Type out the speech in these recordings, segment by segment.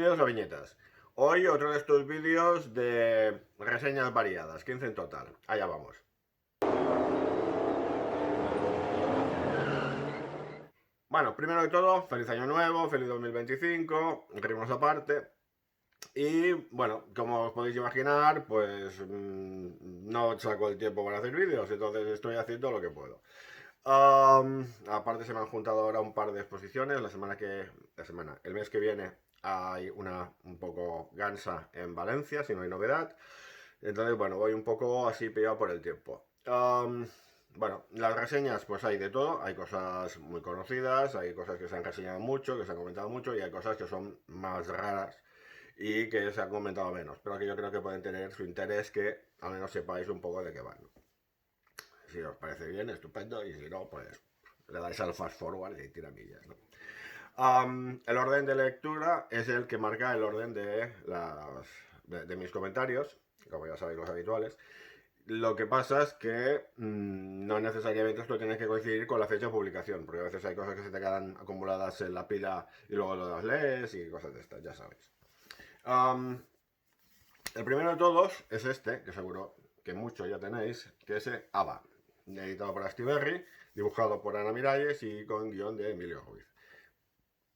Bienvenidos a Viñetas. Hoy otro de estos vídeos de reseñas variadas, 15 en total. Allá vamos. Bueno, primero de todo, feliz año nuevo, feliz 2025, ritmos aparte. Y bueno, como os podéis imaginar, pues no saco el tiempo para hacer vídeos, entonces estoy haciendo lo que puedo. Aparte se me han juntado ahora un par de exposiciones. El mes que viene hay una un poco gansa en Valencia, si no hay novedad. Entonces, bueno, voy un poco así pillado por el tiempo. Bueno, las reseñas, pues hay de todo. Hay cosas muy conocidas, hay cosas que se han reseñado mucho, que se han comentado mucho, y hay cosas que son más raras y que se han comentado menos, pero que yo creo que pueden tener su interés, que al menos sepáis un poco de qué van. Si os parece bien, estupendo, y si no, pues le dais al fast forward y tiramillas, ¿no? El orden de lectura es el que marca el orden de mis comentarios, como ya sabéis los habituales. Lo que pasa es que no necesariamente esto tiene que coincidir con la fecha de publicación, porque a veces hay cosas que se te quedan acumuladas en la pila y luego las lees y cosas de estas, ya sabéis. El primero de todos es este, que seguro que muchos ya tenéis, que es Ava, editado por Astiberri, dibujado por Ana Miralles y con guión de Emilio Ruiz.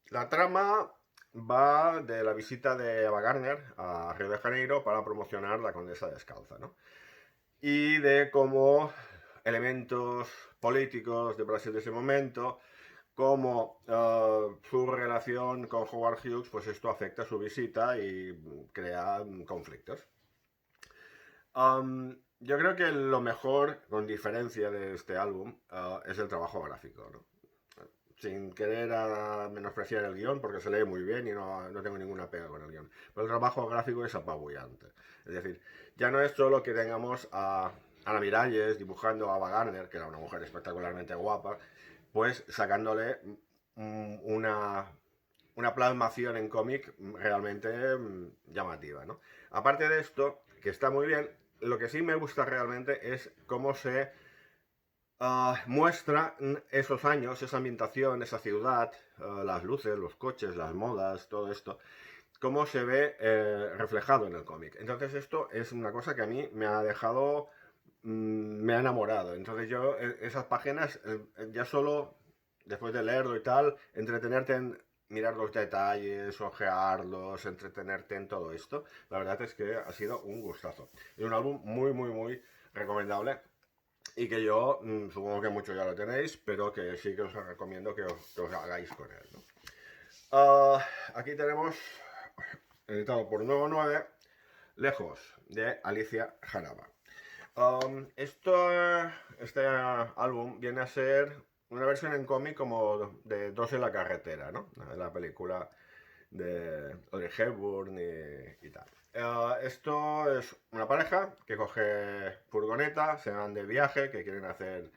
La trama va de la visita de Ava Gardner a Río de Janeiro para promocionar La Condesa Descalza, ¿no? Y de cómo elementos políticos de Brasil de ese momento, como su relación con Howard Hughes, pues esto afecta su visita y crea conflictos. Yo creo que lo mejor, con diferencia de este álbum, es el trabajo gráfico, ¿no? Sin querer menospreciar el guión, porque se lee muy bien y no tengo ninguna pega con el guión. Pero el trabajo gráfico es apabullante. Es decir, ya no es solo que tengamos a Ana Miralles dibujando a Ava Gardner, que era una mujer espectacularmente guapa, pues sacándole una plasmación en cómic realmente llamativa, ¿no? Aparte de esto, que está muy bien, lo que sí me gusta realmente es cómo se muestra esos años, esa ambientación, esa ciudad, las luces, los coches, las modas, todo esto, cómo se ve reflejado en el cómic. Entonces esto es una cosa que a mí me ha dejado, me ha enamorado. Entonces yo, esas páginas, ya solo, después de leerlo y tal, entretenerte en mirar los detalles, ojearlos, entretenerte en todo esto, la verdad es que ha sido un gustazo. Es un álbum muy, muy, muy recomendable y que yo supongo que muchos ya lo tenéis, pero que sí que os recomiendo que os hagáis con él, ¿no? Aquí tenemos, editado por Nuevo 9, Lejos, de Alicia Jaraba. Este álbum viene a ser una versión en cómic como de Dos en la carretera, ¿no? La película de Audrey Hepburn y tal. Esto es una pareja que coge furgoneta, se van de viaje, que quieren hacer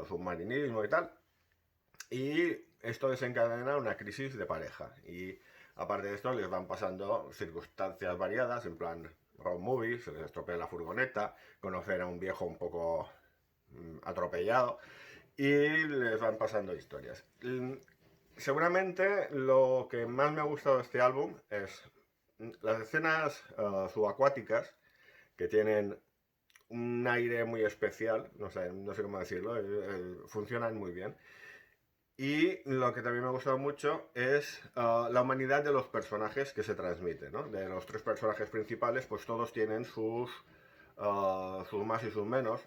submarinismo y tal. Y esto desencadena una crisis de pareja. Y aparte de esto, les van pasando circunstancias variadas, en plan road movie, se les estropea la furgoneta, conocer a un viejo un poco atropellado, y les van pasando historias. Seguramente lo que más me ha gustado de este álbum es las escenas subacuáticas, que tienen un aire muy especial, no sé cómo decirlo, funcionan muy bien. Y lo que también me ha gustado mucho es la humanidad de los personajes que se transmite, ¿no? De los tres personajes principales, pues todos tienen sus más y sus menos,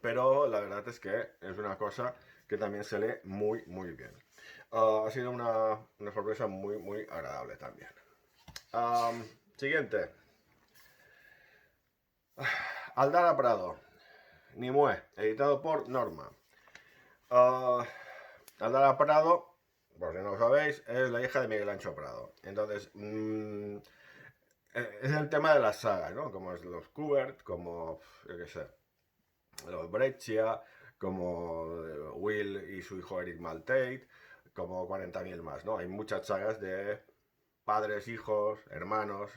pero la verdad es que es una cosa que también se lee muy, muy bien. Ha sido una sorpresa muy, muy agradable también. Siguiente. Aldara Prado, Nimue, editado por Norma. Aldara Prado, por si no lo sabéis, es la hija de Miguel Ancho Prado. Entonces, es el tema de las sagas, ¿no? Como es los Kubert, como, yo qué sé, los Breccia, como Will y su hijo Eric Maltate, como 40.000 más, ¿no? Hay muchas sagas de padres, hijos, hermanos,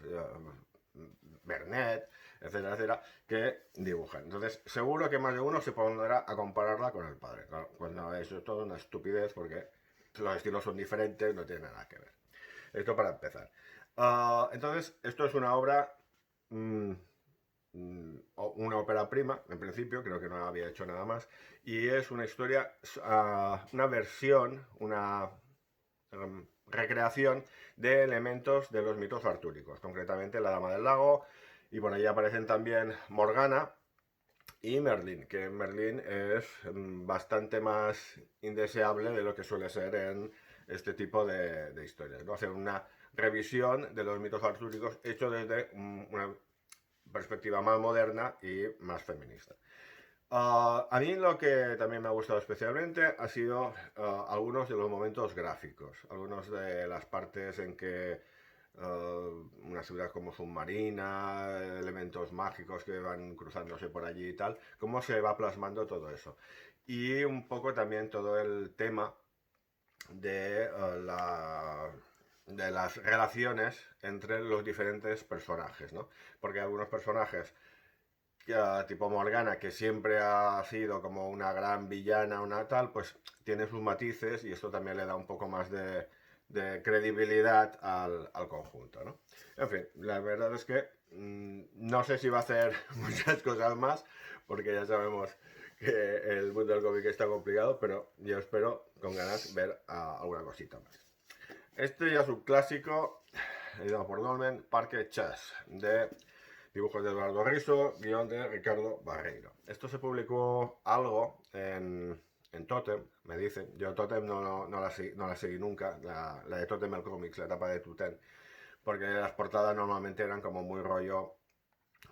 Bernet, etcétera, etcétera, que dibujan. Entonces, seguro que más de uno se pondrá a compararla con el padre. Claro, pues no, eso es toda una estupidez porque los estilos son diferentes, no tienen nada que ver. Esto para empezar. Entonces, esto es una obra, mm, una ópera prima, en principio, creo que no había hecho nada más, y es una historia, una versión, una recreación de elementos de los mitos artúricos, concretamente la Dama del Lago, y por ahí aparecen también Morgana y Merlín, que Merlín es bastante más indeseable de lo que suele ser en este tipo de historias, ¿no? Hacer una revisión de los mitos artúricos hecho desde una perspectiva más moderna y más feminista. A mí lo que también me ha gustado especialmente ha sido algunos de los momentos gráficos, algunos de las partes en que una ciudad como submarina, elementos mágicos que van cruzándose por allí y tal, cómo se va plasmando todo eso. Y un poco también todo el tema de, de las relaciones entre los diferentes personajes, ¿no? Porque algunos personajes tipo Morgana, que siempre ha sido como una gran villana, una tal, pues tiene sus matices y esto también le da un poco más de credibilidad al conjunto, ¿no? En fin, la verdad es que no sé si va a hacer muchas cosas más, porque ya sabemos que el mundo del cómic está complicado, pero yo espero con ganas ver alguna cosita más. Este ya es un clásico, editado por Dolmen, Parque Chas, de dibujos de Eduardo Riso, guión de Ricardo Barreiro. Esto se publicó algo en Totem, me dicen. Yo Totem no la seguí nunca, la de Totem el Comics, la etapa de Tuten, porque las portadas normalmente eran como muy rollo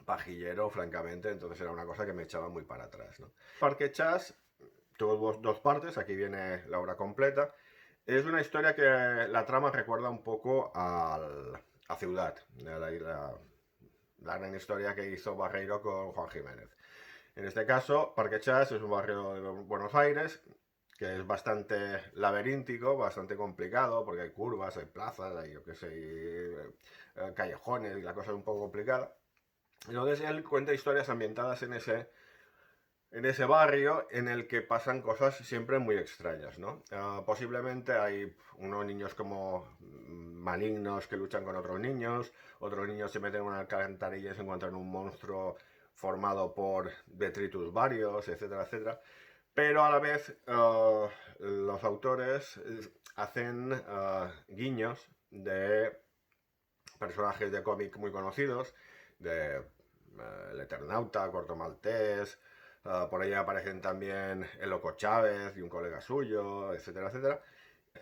pajillero, francamente, entonces era una cosa que me echaba muy para atrás, ¿no? Parque Chas tuvo dos partes, aquí viene la obra completa. Es una historia que la trama recuerda un poco a Ciudad, la gran historia que hizo Barreiro con Juan Jiménez. En este caso, Parque Chas es un barrio de Buenos Aires que es bastante laberíntico, bastante complicado, porque hay curvas, hay plazas, hay, yo qué sé, callejones y la cosa es un poco complicada. Entonces él cuenta historias ambientadas en ese barrio en el que pasan cosas siempre muy extrañas, ¿no? Posiblemente hay unos niños como malignos que luchan con otros niños se meten en una alcantarilla y se encuentran un monstruo formado por detritus varios, etcétera, etcétera. Pero a la vez los autores hacen guiños de personajes de cómic muy conocidos, de El Eternauta, Corto Maltés, por ahí aparecen también el Loco Chávez y un colega suyo, etcétera, etcétera.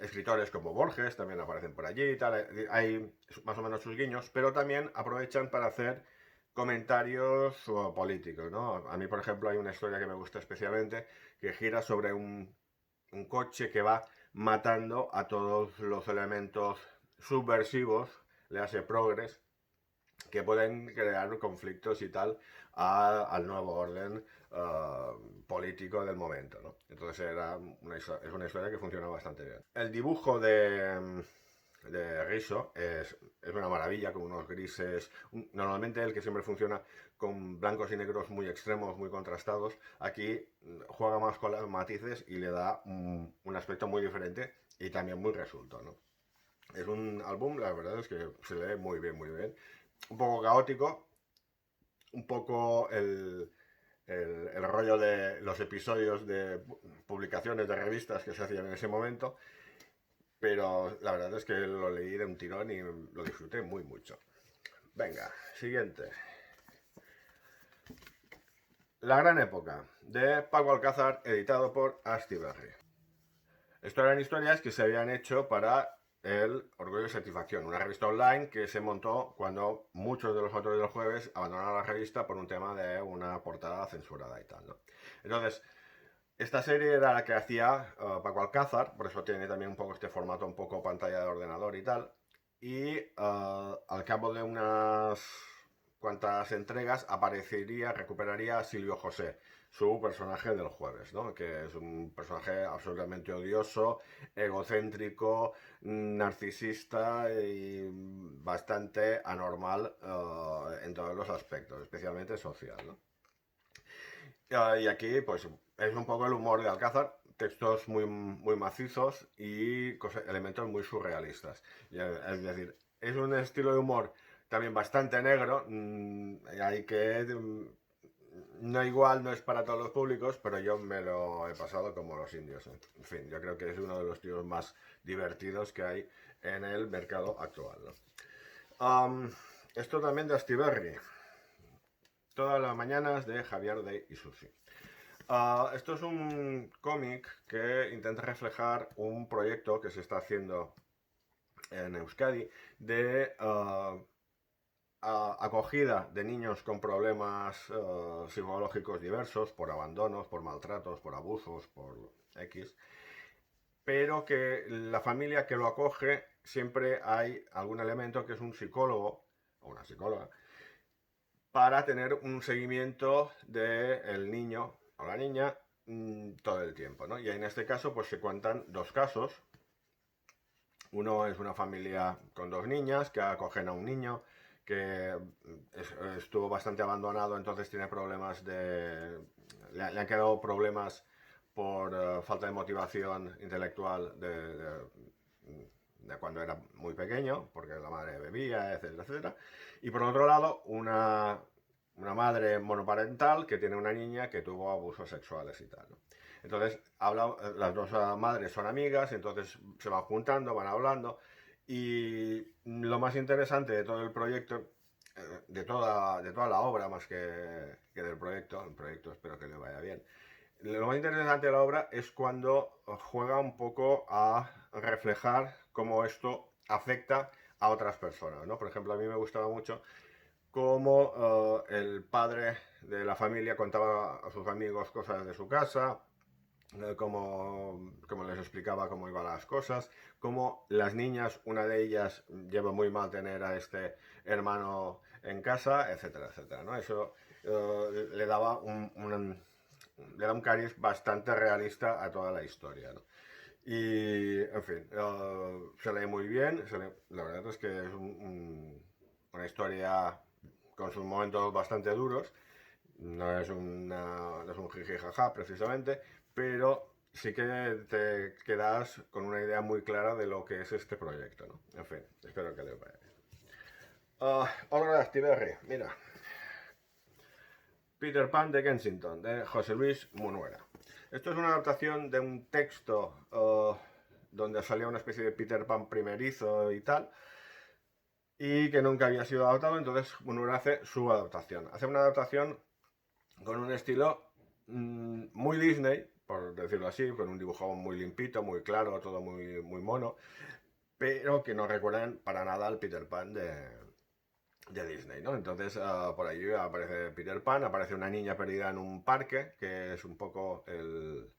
Escritores como Borges también aparecen por allí y tal. Hay más o menos sus guiños, pero también aprovechan para hacer comentarios políticos, ¿no? A mí, por ejemplo, hay una historia que me gusta especialmente que gira sobre un coche que va matando a todos los elementos subversivos, le hace progres, que pueden crear conflictos y tal al nuevo orden político del momento, ¿no? Entonces es una historia que funciona bastante bien. El dibujo de Riso es una maravilla, con unos grises. Normalmente el que siempre funciona con blancos y negros muy extremos, muy contrastados, aquí juega más con los matices y le da un aspecto muy diferente y también muy resuelto, ¿no? Es un álbum, la verdad es que se lee muy bien, muy bien. Un poco caótico, un poco el rollo de los episodios de publicaciones de revistas que se hacían en ese momento, pero la verdad es que lo leí de un tirón y lo disfruté muy mucho. Venga, siguiente. La gran época, de Paco Alcázar, editado por Astiberri. Esto eran historias que se habían hecho para el Orgullo y Satisfacción, una revista online que se montó cuando muchos de los autores del jueves abandonaron la revista por un tema de una portada censurada y tal, ¿no? Entonces, esta serie era la que hacía Paco Alcázar, por eso tiene también un poco este formato, un poco pantalla de ordenador y tal. Y al cabo de unas cuantas entregas recuperaría a Silvio José, su personaje del jueves, ¿no? Que es un personaje absolutamente odioso, egocéntrico, narcisista y bastante anormal en todos los aspectos, especialmente social, ¿no? Y aquí, pues, es un poco el humor de Alcázar, textos muy macizos y elementos muy surrealistas. Es decir, es un estilo de humor también bastante negro, hay que... no igual, no es para todos los públicos, pero yo me lo he pasado como los indios. En fin, yo creo que es uno de los tíos más divertidos que hay en el mercado actual, ¿no? Esto también de Astiberri. Todas las mañanas de Javier de Isusi. Esto es un cómic que intenta reflejar un proyecto que se está haciendo en Euskadi de acogida de niños con problemas psicológicos diversos, por abandonos, por maltratos, por abusos, por X, pero que la familia que lo acoge siempre hay algún elemento que es un psicólogo o una psicóloga para tener un seguimiento del niño o la niña todo el tiempo, ¿no? Y en este caso pues se cuentan dos casos. Uno es una familia con dos niñas que acogen a un niño que estuvo bastante abandonado, entonces tiene problemas de... Le han quedado problemas por falta de motivación intelectual de cuando era muy pequeño, porque la madre bebía, etcétera, etcétera. Y por otro lado, una madre monoparental que tiene una niña que tuvo abusos sexuales y tal, ¿no? Entonces, las dos madres son amigas, entonces se van juntando, van hablando. Y lo más interesante de todo el proyecto, de toda la obra, más que del proyecto, el proyecto espero que le vaya bien. Lo más interesante de la obra es cuando juega un poco a reflejar cómo esto afecta a otras personas, ¿no? Por ejemplo, a mí me gustaba mucho cómo el padre de la familia contaba a sus amigos cosas de su casa, cómo les explicaba cómo iban las cosas, cómo las niñas, una de ellas lleva muy mal tener a este hermano en casa, etcétera, etcétera, ¿no? Eso le daba le da un cariz bastante realista a toda la historia, ¿no? Y, en fin, se lee muy bien, la verdad es que es una historia con sus momentos bastante duros, no es un jiji jaja precisamente, pero sí que te quedas con una idea muy clara de lo que es este proyecto, ¿no? En fin, espero que les vaya bien. Hola, Astiberri, mira. Peter Pan de Kensington, de José Luis Munuera. Esto es una adaptación de un texto donde salía una especie de Peter Pan primerizo y tal, y que nunca había sido adaptado, entonces Munuera hace su adaptación. Hace una adaptación con un estilo muy Disney, por decirlo así, con un dibujo muy limpito, muy claro, todo muy mono, pero que no recuerdan para nada al Peter Pan de Disney, ¿no? Entonces por allí aparece Peter Pan, aparece una niña perdida en un parque, que es un poco el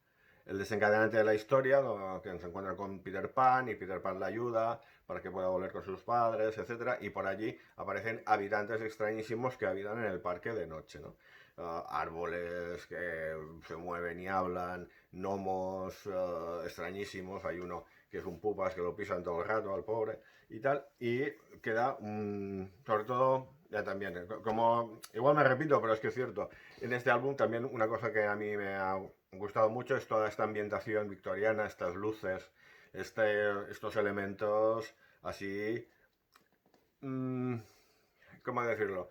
desencadenante de la historia, que se encuentra con Peter Pan y Peter Pan la ayuda para que pueda volver con sus padres, etcétera, y por allí aparecen habitantes extrañísimos que habitan en el parque de noche, ¿no? Árboles que se mueven y hablan, gnomos extrañísimos, hay uno que es un pupas que lo pisan todo el rato al pobre y tal, y queda, sobre todo, ya también, como, igual me repito, pero es que es cierto, en este álbum también una cosa que a mí me ha gustado mucho es toda esta ambientación victoriana, estas luces, estos elementos así, ¿cómo decirlo?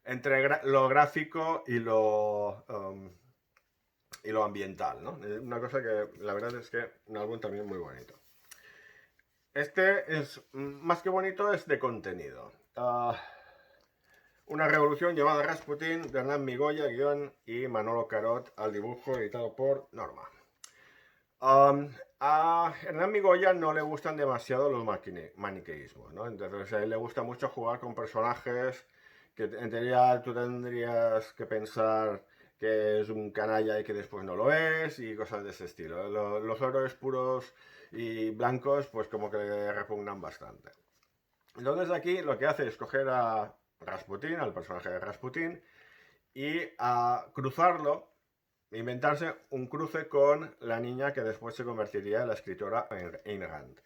Entre lo gráfico y lo ambiental, ¿no? Una cosa que la verdad es que un álbum también muy bonito. Este es, más que bonito, es de contenido. Una revolución llamada Rasputin, de Hernán Migoya, guión, y Manolo Carot al dibujo, editado por Norma. A Hernán Migoya no le gustan demasiado los maniqueísmos, ¿no? Entonces a él le gusta mucho jugar con personajes que en teoría tú tendrías que pensar que es un canalla y que después no lo es, y cosas de ese estilo. Los héroes puros y blancos pues como que le repugnan bastante. Entonces aquí lo que hace es coger a Rasputin, al personaje de Rasputin, y a cruzarlo, inventarse un cruce con la niña que después se convertiría en la escritora Ayn Rand.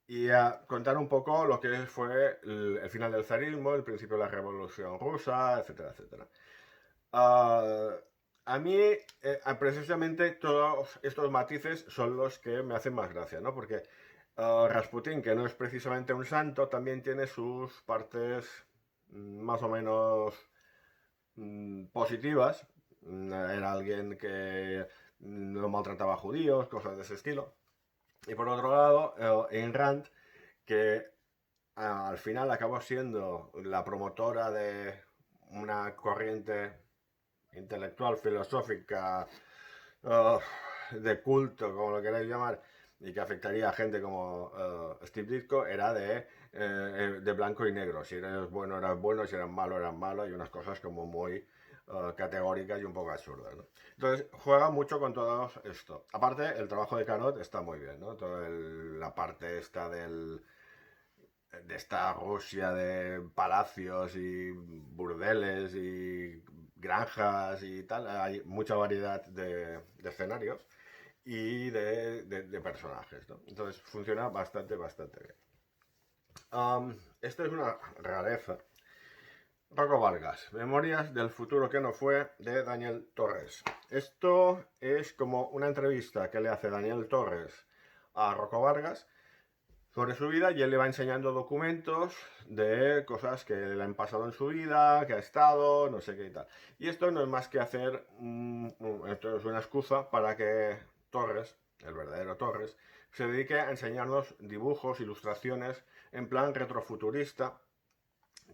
Y a contar un poco lo que fue el final del zarismo, el principio de la revolución rusa, etcétera, etcétera. A mí, precisamente, todos estos matices son los que me hacen más gracia, ¿no? Porque Rasputín, que no es precisamente un santo, también tiene sus partes más o menos positivas. Era alguien que no maltrataba a judíos, cosas de ese estilo. Y por otro lado, Ayn Rand, que al final acabó siendo la promotora de una corriente intelectual, filosófica, uh, de culto, como lo queráis llamar, y que afectaría a gente como Steve Ditko, era de blanco y negro. Si eras bueno, si eras malo, y unas cosas como muy categóricas y un poco absurdas, ¿no? Entonces juega mucho con todo esto. Aparte, el trabajo de Carot está muy bien, ¿no? Toda la parte esta de esta Rusia de palacios y burdeles y granjas y tal, hay mucha variedad de escenarios y de personajes, ¿no? Entonces funciona bastante bien. Esto es una rareza. Rocco Vargas, Memorias del futuro que no fue, de Daniel Torres. Esto es como una entrevista que le hace Daniel Torres a Rocco Vargas sobre su vida, y él le va enseñando documentos de cosas que le han pasado en su vida, que ha estado, no sé qué y tal. Y esto no es más que hacer, esto es una excusa para que Torres, el verdadero Torres, se dedique a enseñarnos dibujos, ilustraciones en plan retrofuturista,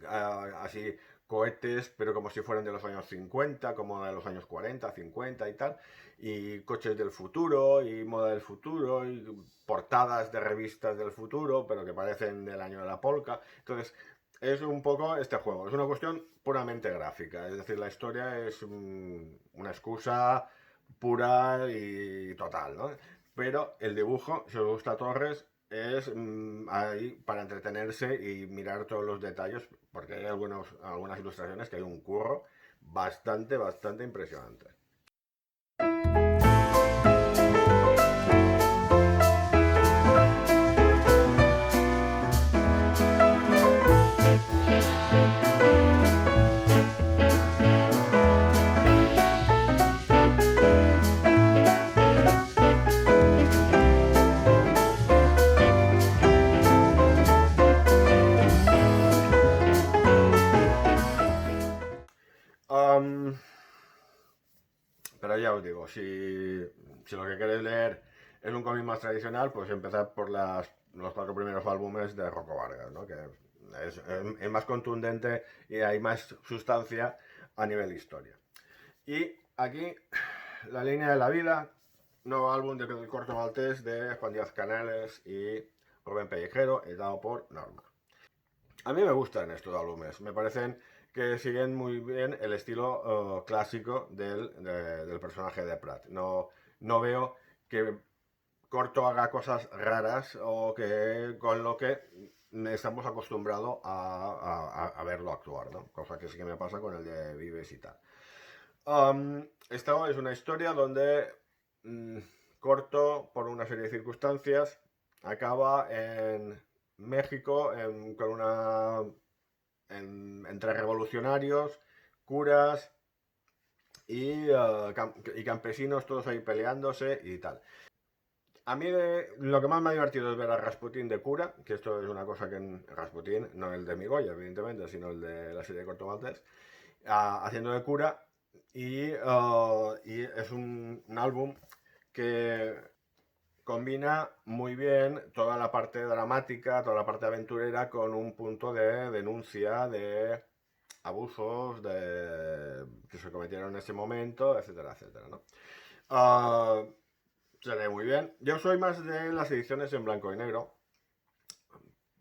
así cohetes, pero como si fueran de los años 50, como de los años 40, 50 y tal, y coches del futuro, y moda del futuro, y portadas de revistas del futuro, pero que parecen del año de la polka. Entonces, es un poco este juego, es una cuestión puramente gráfica, es decir, la historia es una excusa pura y total, ¿no? Pero el dibujo, si os gusta Torres, es ahí para entretenerse y mirar todos los detalles, porque hay algunas ilustraciones que hay un curro bastante impresionante. Um, pero ya os digo, si lo que queréis leer es un cómic más tradicional, pues empezad por los 4 primeros álbumes de Rocco Vargas, ¿no? Que es más contundente y hay más sustancia a nivel historia. Y aquí, La línea de la vida, nuevo álbum del corto maltés de Juan Díaz Canales y Rubén Pellejero, editado por Norma. A mí me gustan estos álbumes, me parecen que siguen muy bien el estilo clásico del personaje de Pratt. No veo que Corto haga cosas raras o que con lo que estamos acostumbrados a verlo actuar, ¿no? Cosa que sí que me pasa con el de Vives y tal. Esta es una historia donde mm, Corto, por una serie de circunstancias, acaba en México entre revolucionarios, curas y campesinos, todos ahí peleándose y tal. A mí lo que más me ha divertido es ver a Rasputín de cura, que esto es una cosa que en Rasputín, no el de Migoya, evidentemente, sino el de la serie de Corto Maltés, haciendo de cura, y es un álbum que combina muy bien toda la parte dramática, toda la parte aventurera, con un punto de denuncia de abusos que se cometieron en ese momento, etcétera, ¿no? Se lee muy bien. Yo soy más de las ediciones en blanco y negro,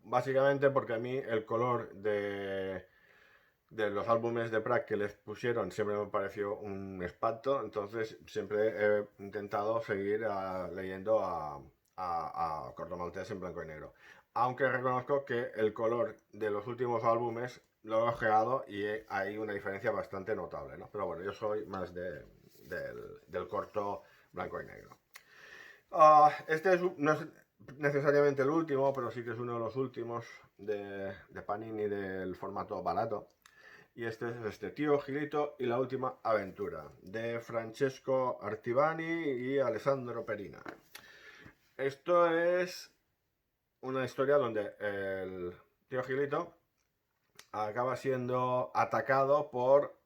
básicamente porque a mí el color de los álbumes de Pratt que les pusieron siempre me pareció un espanto, entonces siempre he intentado seguir leyendo a Corto Maltés en blanco y negro. Aunque reconozco que el color de los últimos álbumes lo he ojeado y hay una diferencia bastante notable, ¿no? Pero bueno, yo soy más del corto blanco y negro. Este no es necesariamente el último, pero sí que es uno de los últimos de Panini del formato barato. Y este es este Tío Gilito y la última aventura, de Francesco Artivani y Alessandro Perina. Esto es una historia donde el tío Gilito acaba siendo atacado por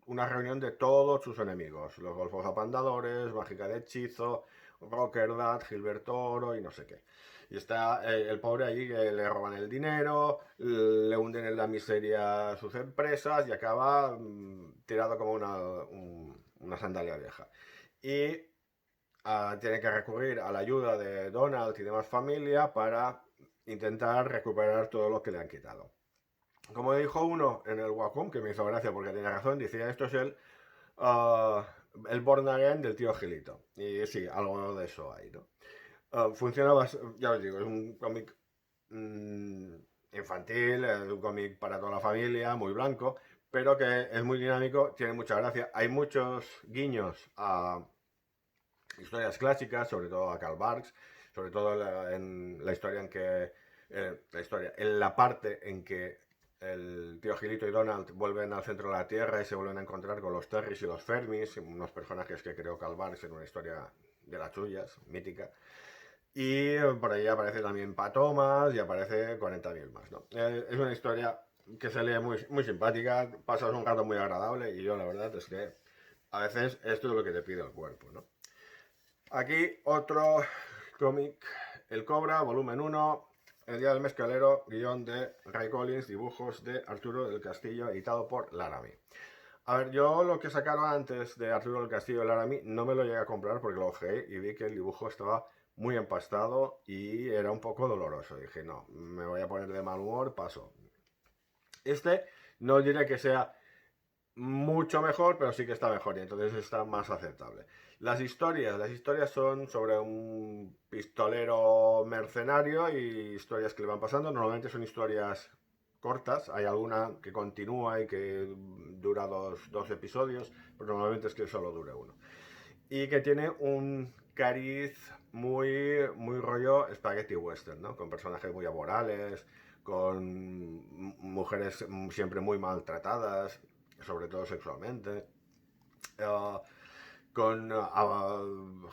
una reunión de todos sus enemigos. Los golfos apandadores, Mágica de Hechizo, Rockerdad, Gilberto Oro y no sé qué. Y está el pobre allí que le roban el dinero, le hunden en la miseria sus empresas y acaba tirado como una sandalia vieja. Y tiene que recurrir a la ayuda de Donald y demás familia para intentar recuperar todo lo que le han quitado. Como dijo uno en el Wacom, que me hizo gracia porque tenía razón, decía esto es uh, el Born Again del tío Gilito. Y sí, algo de eso hay, ¿no? Funciona, ya os digo, es un cómic infantil, es un cómic para toda la familia, muy blanco, pero que es muy dinámico, tiene mucha gracia. Hay muchos guiños a historias clásicas, sobre todo a Karl Barks, sobre todo en la historia en que en la parte en que el tío Gilito y Donald vuelven al centro de la Tierra y se vuelven a encontrar con los Terrys y los Fermis, unos personajes que creó Karl Barks en una historia de las suyas, mítica. Y por ahí aparece también Pat Thomas y aparece 40.000 más, ¿no? Es una historia que se lee muy simpática, pasas un rato muy agradable y yo la verdad es que a veces esto es lo que te pide el cuerpo, ¿no? Aquí otro cómic, El Cobra, volumen 1, El Día del Mezcalero, guión de Ray Collins, dibujos de Arturo del Castillo, editado por Laramie. A ver, yo lo que sacaron antes de Arturo del Castillo y Laramie no me lo llegué a comprar porque lo ojeé y vi que el dibujo estaba muy empastado y era un poco doloroso. Dije, no, me voy a poner de mal humor, paso. Este no diré que sea mucho mejor, pero sí que está mejor y entonces está más aceptable. Las historias son sobre un pistolero mercenario y historias que le van pasando. Normalmente son historias cortas, hay alguna que continúa y que dura dos episodios, pero normalmente es que solo dure uno. Y que tiene un cariz muy rollo spaghetti western, ¿no? Con personajes muy amorales, con mujeres siempre muy maltratadas, sobre todo sexualmente, uh, con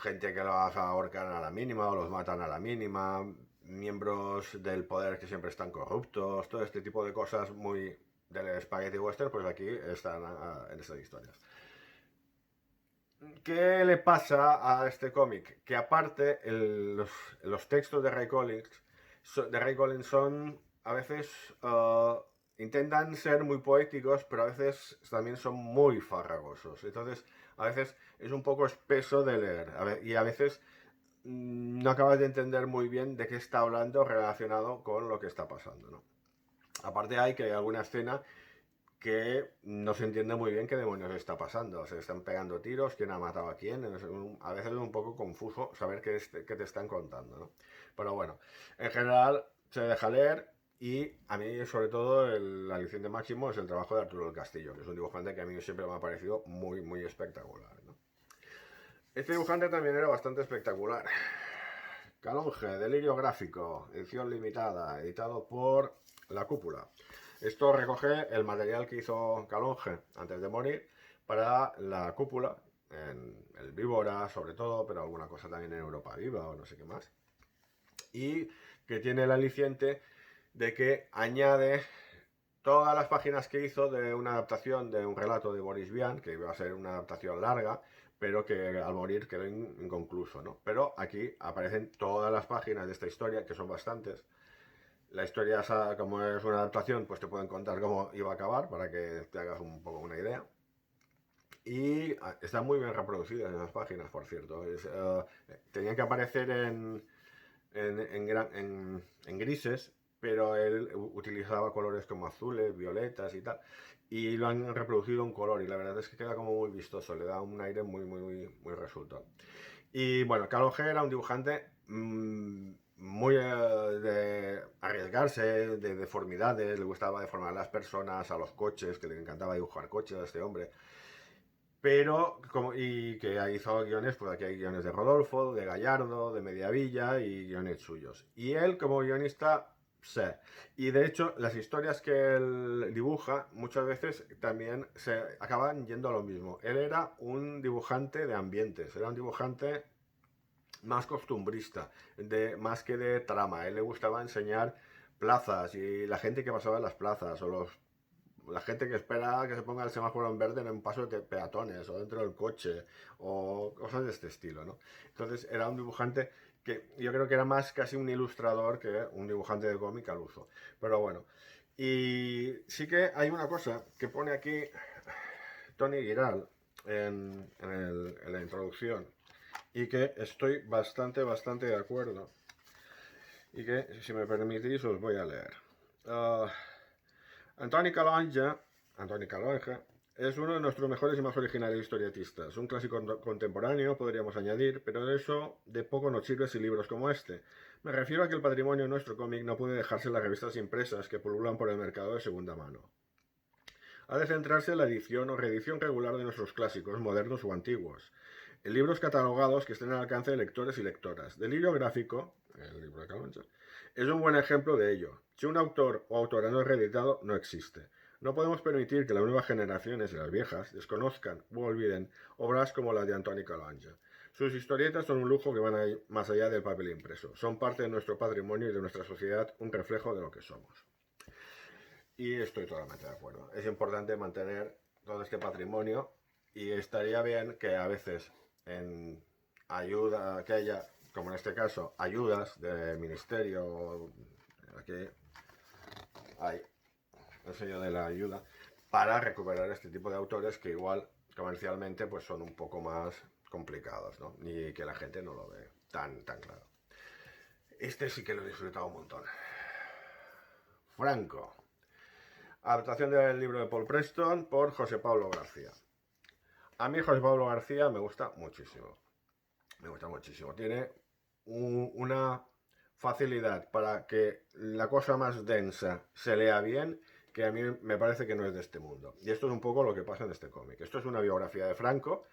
gente que los ahorcan a la mínima o los matan a la mínima, miembros del poder que siempre están corruptos, todo este tipo de cosas muy del spaghetti western, pues aquí están en estas historias. ¿Qué le pasa a este cómic? Que aparte los textos de Ray Collins son a veces intentan ser muy poéticos, pero a veces también son muy farragosos. Entonces, a veces es un poco espeso de leer y a veces no acabas de entender muy bien de qué está hablando relacionado con lo que está pasando, ¿no? Aparte hay que hay alguna escena que no se entiende muy bien qué demonios está pasando. Se están pegando tiros, quién ha matado a quién. A veces es un poco confuso saber qué te están contando, ¿no? Pero bueno, en general se deja leer y a mí sobre todo la aliciente máximo es el trabajo de Arturo del Castillo, que es un dibujante que a mí siempre me ha parecido muy espectacular, ¿no? Este dibujante también era bastante espectacular. Calonge, Delirio Gráfico, edición limitada, editado por La Cúpula. Esto recoge el material que hizo Calonge antes de morir para La Cúpula, en el Víbora sobre todo, pero alguna cosa también en Europa Viva o no sé qué más. Y que tiene el aliciente de que añade todas las páginas que hizo de una adaptación de un relato de Boris Vian, que iba a ser una adaptación larga, pero que al morir quedó inconcluso, ¿no? Pero aquí aparecen todas las páginas de esta historia, que son bastantes. La historia, como es una adaptación, pues te pueden contar cómo iba a acabar, para que te hagas un poco una idea. Y están muy bien reproducidas en las páginas, por cierto. Tenían que aparecer en grises, pero él utilizaba colores como azules, violetas y tal. Y lo han reproducido en color y la verdad es que queda como muy vistoso, le da un aire muy resultón. Y bueno, Carl G era un dibujante muy de arriesgarse, de deformidades, le gustaba deformar a las personas, a los coches, que le encantaba dibujar coches a este hombre. Pero, y que hizo guiones, pues aquí hay guiones de Rodolfo, de Gallardo, de Mediavilla y guiones suyos. Y él, como guionista, sé. Y de hecho, las historias que él dibuja muchas veces también se acaban yendo a lo mismo. Él era un dibujante de ambientes, era un dibujante más costumbrista, más que de trama. A él le gustaba enseñar plazas y la gente que pasaba en las plazas, o la gente que espera que se ponga el semáforo en verde en un paso de peatones, o dentro del coche, o cosas de este estilo, ¿no? Entonces era un dibujante que yo creo que era más casi un ilustrador que un dibujante de cómic al uso. Pero bueno, y sí que hay una cosa que pone aquí Tony Giral en la introducción, y que estoy bastante de acuerdo, y que, si me permitís, os voy a leer. Uh, Antoni Calonge es uno de nuestros mejores y más originales historietistas. Un clásico contemporáneo, podríamos añadir, pero de eso de poco nos sirve si libros como este. Me refiero a que el patrimonio de nuestro cómic no puede dejarse en las revistas impresas que pululan por el mercado de segunda mano. Ha de centrarse en la edición o reedición regular de nuestros clásicos, modernos o antiguos, en libros catalogados que estén al alcance de lectores y lectoras. Delirio gráfico, el libro de Calonge, es un buen ejemplo de ello. Si un autor o autora no es reeditado, no existe. No podemos permitir que las nuevas generaciones y las viejas desconozcan o olviden obras como las de Antoni Calonge. Sus historietas son un lujo que van más allá del papel impreso. Son parte de nuestro patrimonio y de nuestra sociedad, un reflejo de lo que somos. Y estoy totalmente de acuerdo. Es importante mantener todo este patrimonio, y estaría bien que a veces en ayuda, que haya, como en este caso, ayudas del ministerio, aquí hay el sello de la ayuda, para recuperar este tipo de autores que igual comercialmente pues son un poco más complicados, ¿no? Y que la gente no lo ve tan claro. Este sí que lo he disfrutado un montón. Franco. Adaptación del libro de Paul Preston por José Pablo García. A mí José Pablo García me gusta muchísimo. Me gusta muchísimo. Tiene una facilidad para que la cosa más densa se lea bien, que a mí me parece que no es de este mundo. Y esto es un poco lo que pasa en este cómic. Esto es una biografía de Franco,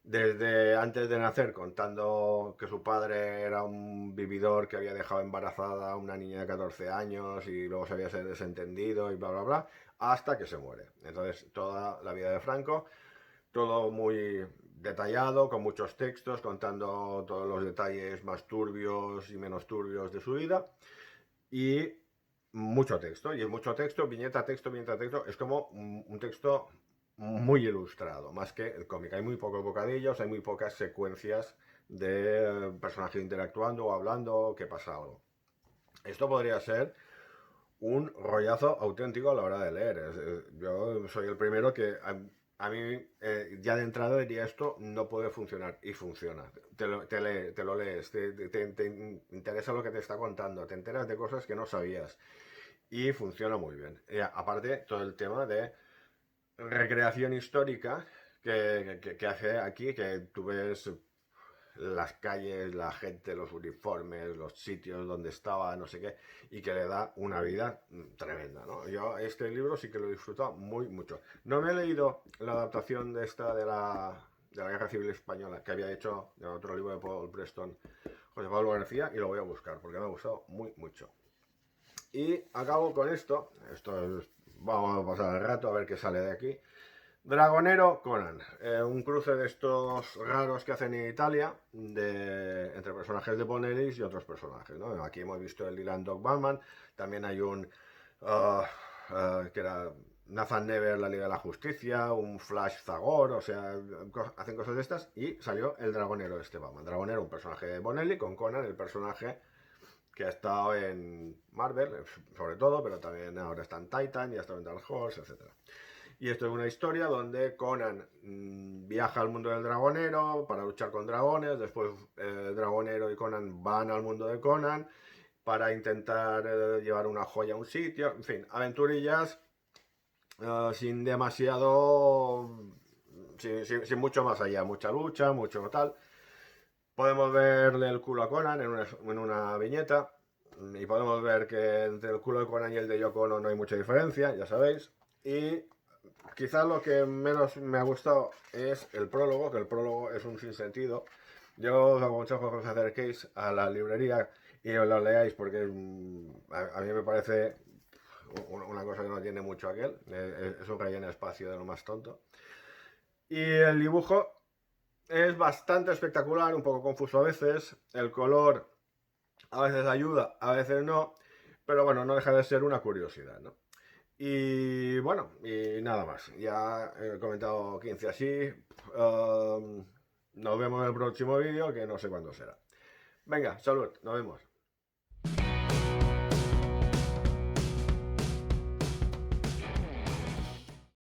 desde antes de nacer, contando que su padre era un vividor que había dejado embarazada a una niña de 14 años y luego se había desentendido y bla, hasta que se muere. Entonces, toda la vida de Franco, todo muy detallado, con muchos textos, contando todos los detalles más turbios y menos turbios de su vida. Y mucho texto, viñeta, texto, es como un texto muy ilustrado, más que el cómic. Hay muy pocos bocadillos, hay muy pocas secuencias de personajes interactuando o hablando, que pasa algo. Esto podría ser un rollazo auténtico a la hora de leer. Yo soy el primero que a mí ya de entrada diría, esto no puede funcionar, y funciona. Te lo lees, te interesa lo que te está contando, te enteras de cosas que no sabías, y funciona muy bien. Aparte, todo el tema de recreación histórica que hace aquí, que tú ves las calles, la gente, los uniformes, los sitios donde estaba, no sé qué, y que le da una vida tremenda, ¿no? Yo este libro sí que lo he disfrutado mucho. No me he leído la adaptación de esta de la Guerra Civil Española, que había hecho de otro libro de Paul Preston, José Pablo García, y lo voy a buscar porque me ha gustado mucho. Y acabo con esto vamos a pasar el rato a ver qué sale de aquí. Dragonero Conan, un cruce de estos raros que hacen en Italia, entre personajes de Bonellis y otros personajes, ¿no? Aquí hemos visto el Dylan Dog Batman, también hay un que era Nathan Never, la Liga de la Justicia, un Flash Zagor, o sea, hacen cosas de estas, y salió el Dragonero de este Batman. Dragonero, un personaje de Bonelli, con Conan, el personaje que ha estado en Marvel, sobre todo, pero también ahora está en Titan y ha estado en Dark Horse, etc. Y esto es una historia donde Conan viaja al mundo del dragonero para luchar con dragones. Después Dragonero y Conan van al mundo de Conan para intentar llevar una joya a un sitio. En fin, aventurillas sin demasiado... Sin mucho más allá. Mucha lucha, mucho tal. Podemos verle el culo a Conan en una viñeta. Y podemos ver que entre el culo de Conan y el de Yoko Ono no hay mucha diferencia, ya sabéis. Y quizás lo que menos me ha gustado es el prólogo, que el prólogo es un sinsentido. Yo os aconsejo que os acerquéis a la librería y os lo leáis, porque a mí me parece una cosa que no tiene mucho aquel. Es un relleno espacio de lo más tonto. Y el dibujo Es bastante espectacular, un poco confuso a veces. El color a veces ayuda, a veces no. Pero bueno, no deja de ser una curiosidad, ¿no? Y bueno, y nada más. Ya he comentado 15 así. Nos vemos en el próximo vídeo, que no sé cuándo será. Venga, salud, nos vemos.